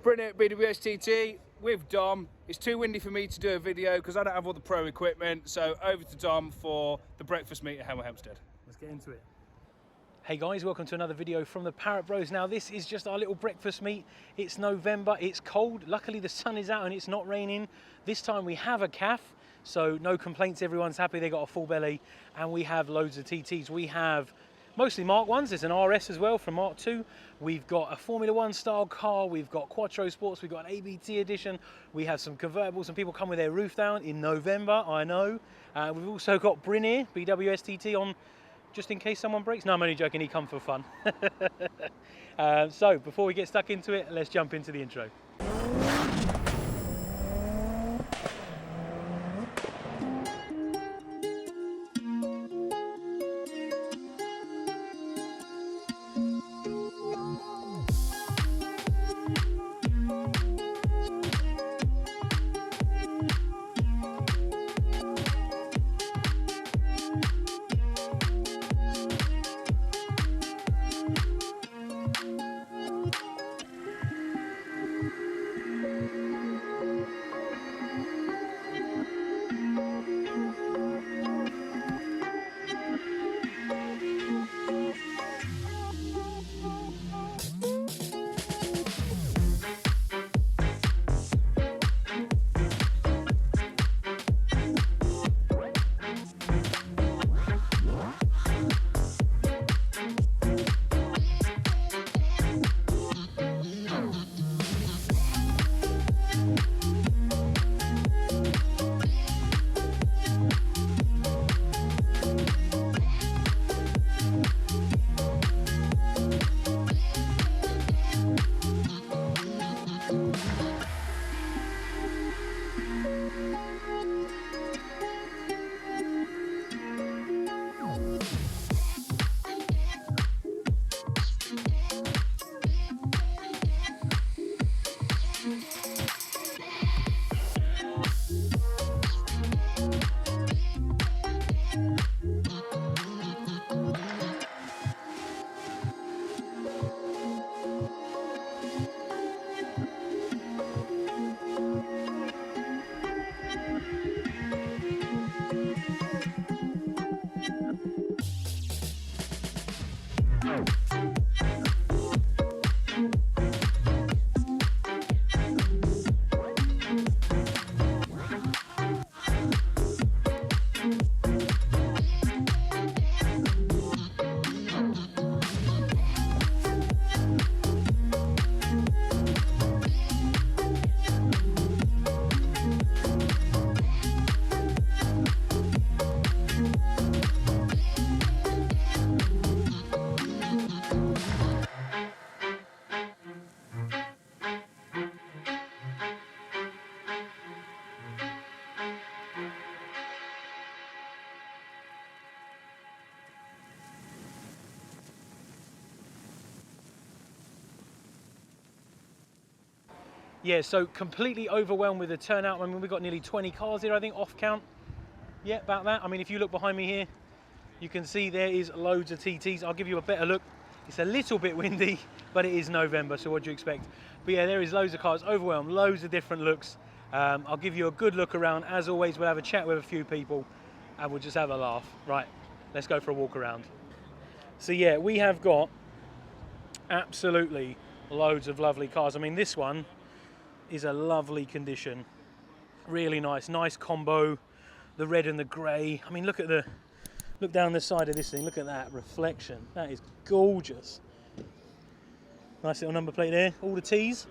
Brittany at BWSTT with Dom. It's too windy for me to do a video because I don't have all the pro equipment, so over to Dom for the breakfast meet at Hemel Hempstead. Let's get into it. Hey guys, welcome to another video from the Parrott Bros. Now this is just our little breakfast meet. It's November, it's cold. Luckily the sun is out and it's not raining. This time we have a calf, so no complaints, everyone's happy, they got a full belly. And we have loads of TTs. We have mostly Mark 1s, there's an RS as well from Mark 2. We've got a Formula 1 style car, we've got Quattro Sports, we've got an ABT edition. We have some convertibles and people come with their roof down in November, I know. We've also got Bryn here, BWSTT on, just in case someone breaks. No, I'm only joking, he come for fun. So before we get stuck into it, let's jump into the intro. Yeah, so completely overwhelmed with the turnout. I mean, we've got nearly 20 cars here, I think, off count. Yeah, about that. I mean, if you look behind me here, you can see there is loads of TTs. I'll give you a better look. It's a little bit windy, but it is November, so what do you expect? But yeah, there is loads of cars, overwhelmed, loads of different looks. I'll give you a good look around. As always, we'll have a chat with a few people and we'll just have a laugh. Right, let's go for a walk around. So yeah, we have got absolutely loads of lovely cars. I mean, this one is a lovely condition, really nice combo, the red and the grey. I mean, look down the side of this thing, look at that reflection, that is gorgeous. Nice little number plate there, all the T's.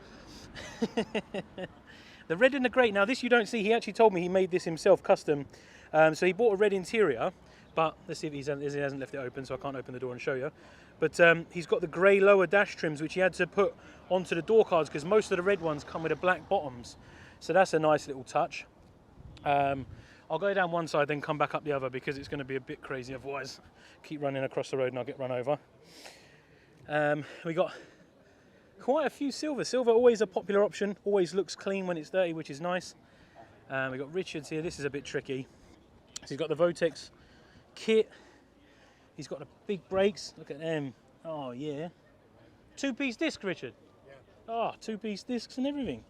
The red and the grey, now this you don't see, he actually told me he made this himself custom, so he bought a red interior, but let's see if he hasn't left it open, so I can't open the door and show you. But he's got the grey lower dash trims, which he had to put onto the door cards because most of the red ones come with the black bottoms. So that's a nice little touch. I'll go down one side, then come back up the other because it's going to be a bit crazy otherwise. Keep running across the road and I'll get run over. We got quite a few silver. Silver always a popular option, always looks clean when it's dirty, which is nice. We got Richards here. This is a bit tricky. So he's got the Votex kit. He's got the big brakes. Look at them. Oh yeah. Two-piece disc, Richard. Yeah. Ah, two-piece discs and everything.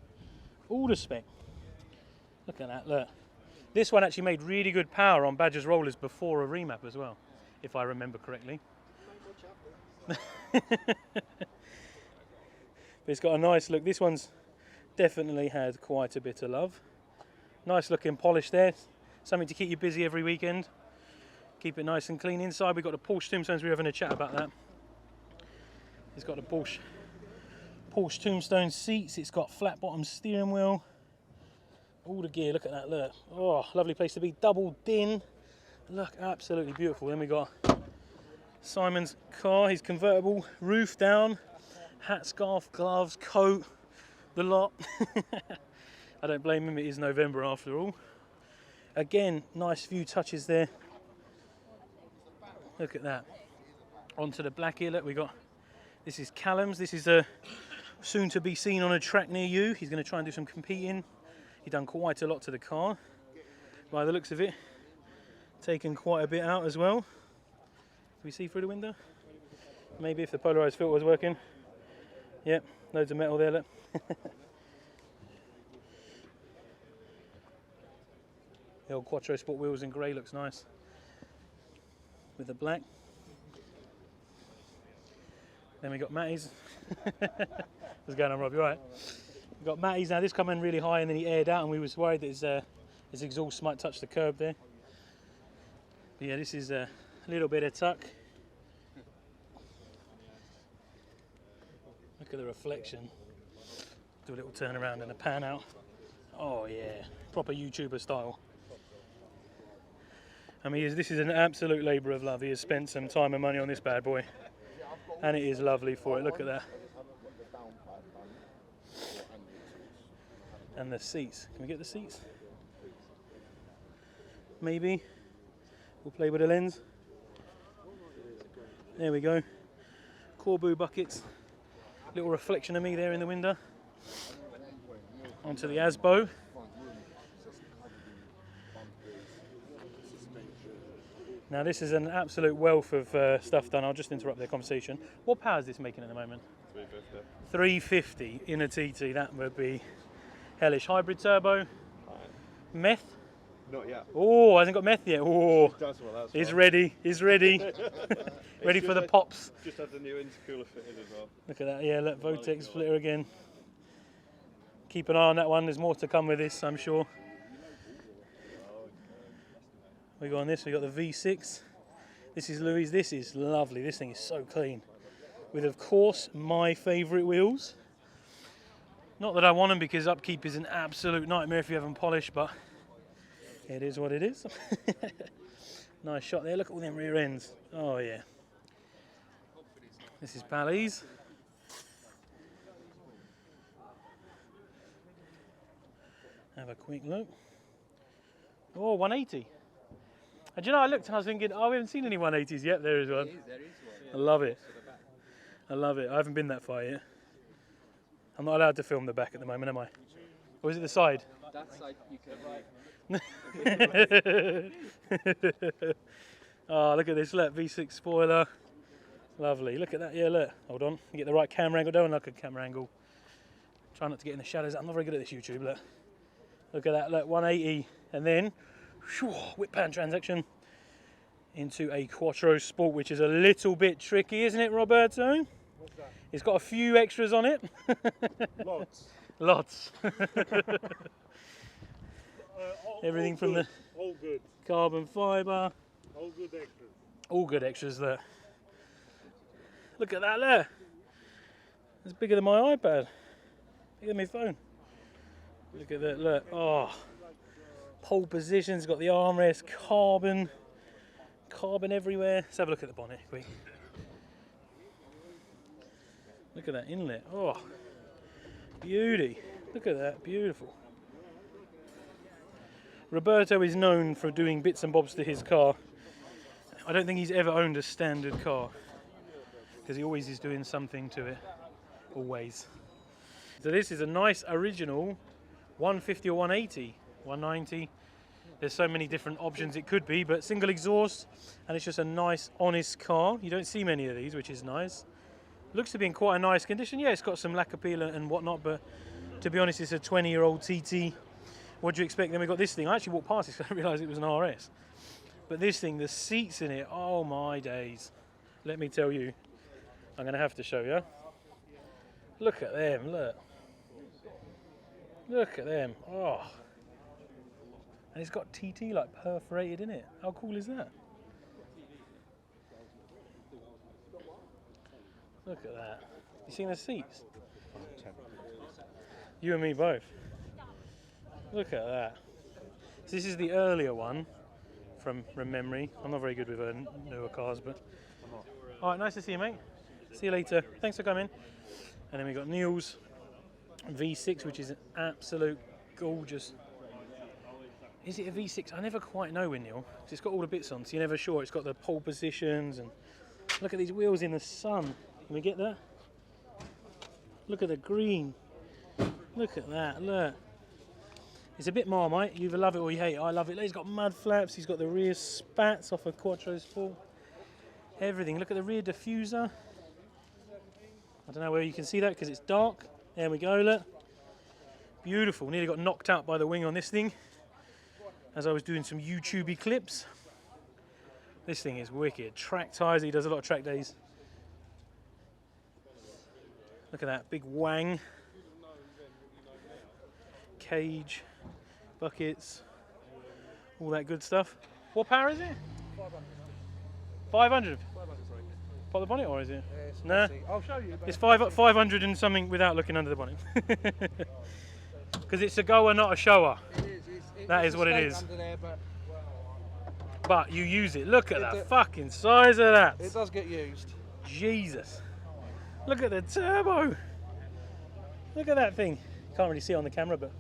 All the spec. Look at that, look. This one actually made really good power on Badger's rollers before a remap as well, if I remember correctly. But it's got a nice look. This one's definitely had quite a bit of love. Nice looking polish there. Something to keep you busy every weekend. Keep it nice and clean inside. We've got the Porsche tombstones. We were having a chat about that. It's got the Porsche tombstone seats. It's got flat bottom steering wheel. All the gear, look at that, look. Oh, lovely place to be. Double din. Look, absolutely beautiful. Then we got Simon's car, his convertible, roof down, hat, scarf, gloves, coat, the lot. I don't blame him, it is November after all. Again, nice few touches there. Look at that. Onto the black here, look, we got, this is Callum's. This is soon to be seen on a track near you. He's going to try and do some competing. He's done quite a lot to the car. By the looks of it, taken quite a bit out as well. Can we see through the window? Maybe if the polarised filter was working. Yep, loads of metal there, look. The old Quattro Sport wheels in grey looks nice. With the black. Then we got Matty's. What's going on, Rob? You alright? We've got Matty's now. This come in really high and then he aired out and we was worried that his exhaust might touch the curb there. But yeah, this is a little bit of tuck. Look at the reflection. Do a little turn around and a pan out. Oh yeah, proper YouTuber style. I mean, this is an absolute labour of love. He has spent some time and money on this bad boy. And it is lovely for it. Look at that. And the seats. Can we get the seats? Maybe. We'll play with the lens. There we go. Corbu buckets. Little reflection of me there in the window. Onto the Asbo. Now this is an absolute wealth of stuff done. I'll just interrupt their conversation. What power is this making at the moment? 350 in a TT. That would be hellish. Hybrid turbo. Meth? Not yet. Oh, hasn't got meth yet. Oh, he's fine. ready. He's ready. Ready for the pops. Just had the new intercooler fitted as well. Look at that. Yeah, look, Votex splitter again. Keep an eye on that one. There's more to come with this, I'm sure. We got on this. We got the V6. This is Louis. This is lovely. This thing is so clean. With, of course, my favourite wheels. Not that I want them because upkeep is an absolute nightmare if you haven't polished, but it is what it is. Nice shot there. Look at all them rear ends. Oh yeah. This is Pally's. Have a quick look. Oh, 180. And do you know, I looked and I was thinking, oh, we haven't seen any 180s yet. There is one. There is one. I love it. I love it. I haven't been that far yet. I'm not allowed to film the back at the moment, am I? Or is it the side? That side you can. Oh, look at this. Look, V6 spoiler. Lovely. Look at that. Yeah, look. Hold on. You get the right camera angle. Don't like a camera angle. Try not to get in the shadows. I'm not very good at this YouTube. Look. Look at that. Look, 180. And then, whip pan transaction into a Quattro Sport, which is a little bit tricky, isn't it, Roberto? What's that? It's got a few extras on it. Lots. Lots. all Everything from good. the All good. carbon fibre. All good extras. All good extras there. Look at that there. It's bigger than my iPad. Bigger than my phone. Look at that, look. Oh. Pole positions, got the armrest, carbon. Carbon everywhere. Let's have a look at the bonnet, quick. Look at that inlet. Oh. Beauty. Look at that, beautiful. Roberto is known for doing bits and bobs to his car. I don't think he's ever owned a standard car because he always is doing something to it, always. So this is a nice original 150 or 180, 190. There's so many different options it could be, but single exhaust, and it's just a nice, honest car. You don't see many of these, which is nice. Looks to be in quite a nice condition. Yeah, it's got some lacquer peel and whatnot, but to be honest, it's a 20-year-old TT. What do you expect? Then we got this thing. I actually walked past this because I realised it was an RS. But this thing, the seats in it, oh my days. Let me tell you. I'm going to have to show you. Look at them, look. Look at them. Oh. And it's got TT like perforated in it. How cool is that? Look at that. You seen the seats? You and me both. Look at that. So this is the earlier one from memory. I'm not very good with newer cars, but... Alright, nice to see you, mate. See you later. Thanks for coming. And then we got Neil's V6, which is an absolute gorgeous... Is it a V6? I never quite know with Neil. It's got all the bits on, so you're never sure. It's got the pole positions and... Look at these wheels in the sun. Can we get that? Look at the green. Look at that, look. It's a bit Marmite. You either love it or you hate it. I love it. He's got mud flaps. He's got the rear spats off a Quattro's full. Everything. Look at the rear diffuser. I don't know where you can see that because it's dark. There we go, look. Beautiful. Nearly got knocked out by the wing on this thing as I was doing some YouTubey clips. This thing is wicked. Track tyres. He does a lot of track days. Look at that big wang. Cage, buckets, all that good stuff. What power is it? 500. 500. Pop the bonnet, or is it? Yeah, nah. I'll show you. It's 500 and something without looking under the bonnet. Because it's a goer, not a shower. It is. That is what it is. Under there, but you use it. Look at the fucking size of that. it does get used. Jesus. Look at the turbo. Look at that thing. Can't really see it on the camera, but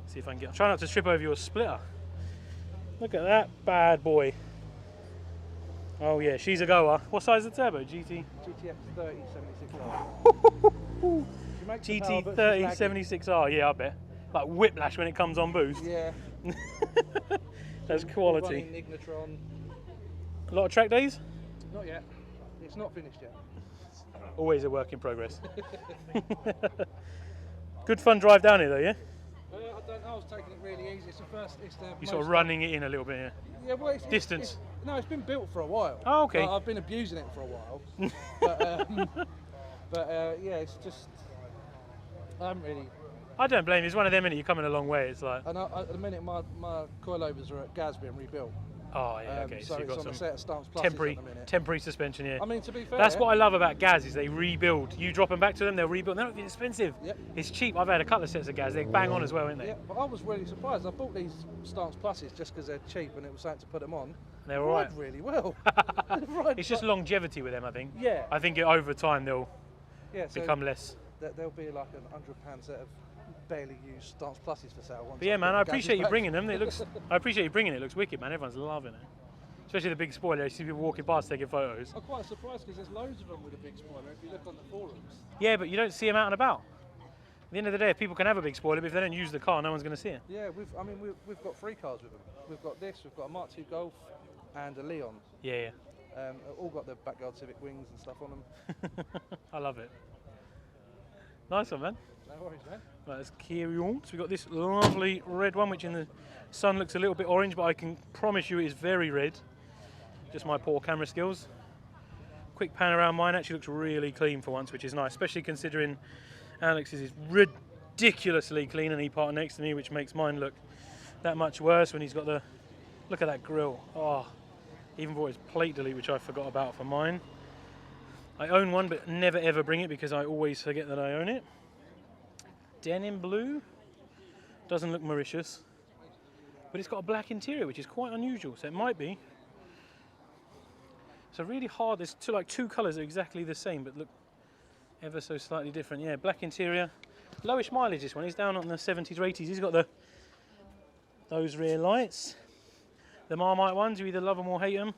see if I can get. Try not to trip over your splitter. Look at that bad boy. Oh yeah, she's a goer. What size is the turbo? GT? GTX 3076R. GT 3076R. Yeah, I bet. Like whiplash when it comes on boost. Yeah. That's quality. Running Ignitron. A lot of track days? Not yet. It's not finished yet. Always a work in progress. Good fun drive down here though, yeah? I don't know. I was taking it really easy. It's the first. It's the. You're sort of running it in a little bit, yeah. Yeah, well, Distance. No, it's been built for a while. Oh, okay. I've been abusing it for a while. but yeah, it's just. I haven't really. I don't blame you. It's one of them, innit? You're coming a long way. It's like. And at the minute, my coilovers are at Gadsby and rebuilt. Oh yeah, okay. So you've it's got on some a set of stance pluses temporary, at the minute. temporary suspension, yeah. I mean, to be fair, that's what I love about Gaz is they rebuild. You drop them back to them, they'll rebuild. They're not even expensive. Yep. It's cheap. I've had a couple of sets of Gaz. They bang on as well, aren't they? Yeah, but I was really surprised. I bought these stance pluses just because they're cheap and it was something to put them on. They're all right. Ride really well. It's just longevity with them, I think. Yeah. I think over time they'll So become less. There'll be like an £100 set of barely used stance pluses for sale. But yeah, man, I appreciate you bringing them. It looks. I appreciate you bringing it. It looks wicked, man. Everyone's loving it. Especially the big spoiler. You see people walking past taking photos. I'm quite surprised because there's loads of them with a big spoiler if you look on the forums. Yeah, but you don't see them out and about. At the end of the day, people can have a big spoiler, but if they don't use the car, no one's going to see it. Yeah, we've got 3 cars with them. We've got this, we've got a Mark II Golf and a Leon. Yeah. All got the backyard Civic wings and stuff on them. I love it. Nice one, man. No worries, man. Right, let's carry on. So we've got this lovely red one, which in the sun looks a little bit orange, but I can promise you it is very red. Just my poor camera skills. Quick pan around mine, actually looks really clean for once, which is nice, especially considering Alex's is ridiculously clean and he parked next to me, which makes mine look that much worse when he's got the... Look at that grille. Oh, even bought his plate delete, which I forgot about for mine. I own one, but never ever bring it because I always forget that I own it. Denim blue. Doesn't look Mauritius. But it's got a black interior, which is quite unusual, so it might be. So really hard, there's two colours that are exactly the same, but look ever so slightly different. Yeah, black interior. Lowish mileage this one, he's down on the 70s or 80s. He's got those rear lights. The Marmite ones, you either love them or hate them.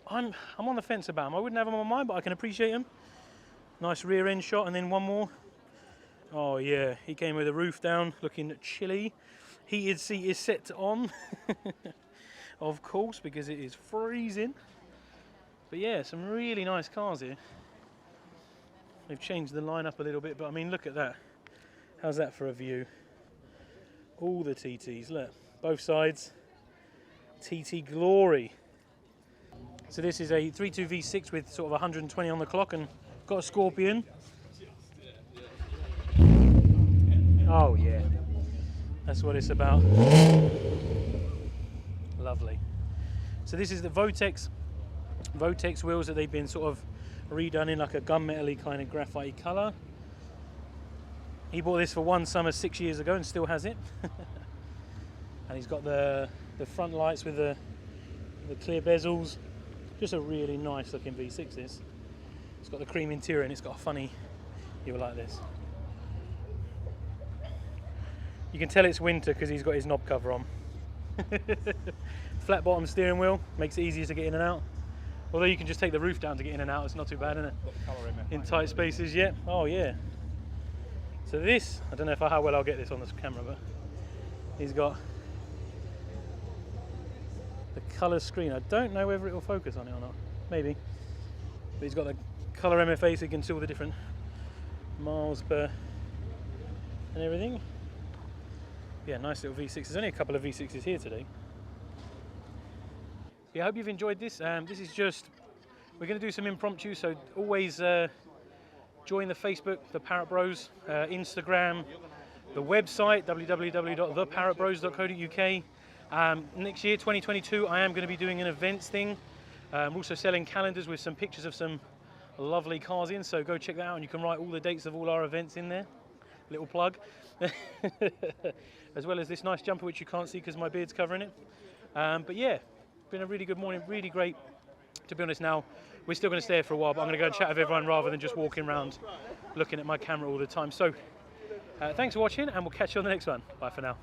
I'm on the fence about them. I wouldn't have them on mine, but I can appreciate them. Nice rear end shot, and then one more. Oh yeah, he came with the roof down, looking chilly. Heated seat is set on, of course, because it is freezing. But yeah, some really nice cars here. They've changed the line up a little bit, but I mean, look at that. How's that for a view? All the TTs, look, both sides. TT glory. So this is a 3.2 V6 with sort of 120 on the clock and got a Scorpion. Oh yeah, that's what it's about. Lovely. So this is the Votex wheels that they've been sort of redone in like a gunmetal-y kind of graphite colour. He bought this for one summer 6 years ago and still has it. And he's got the front lights with the clear bezels. Just a really nice looking V6 this. It's got the cream interior and it's got a funny, you will like this. You can tell it's winter because he's got his knob cover on. Flat bottom steering wheel, makes it easier to get in and out. Although you can just take the roof down to get in and out, it's not too bad, isn't it? In tight spaces, yeah. Oh yeah. So this, I don't know how well I'll get this on this camera, but he's got the colour screen. I don't know whether it will focus on it or not. Maybe. But he's got the colour MFA so you can see all the different miles per and everything. Yeah, nice little V6. There's only a couple of V6s here today. Yeah, I hope you've enjoyed this. This is just, we're going to do some impromptu, so always join the Facebook, the Parrott Bros, Instagram, the website, www.theparrottbros.co.uk. Next year, 2022, I am going to be doing an events thing. I'm also selling calendars with some pictures of some lovely cars in, so go check that out and you can write all the dates of all our events in there. Little plug. As well as this nice jumper which you can't see because my beard's covering it. But yeah, been a really good morning, really great. To be honest now, we're still going to stay here for a while, but I'm going to go and chat with everyone rather than just walking around looking at my camera all the time. So thanks for watching and we'll catch you on the next one. Bye for now.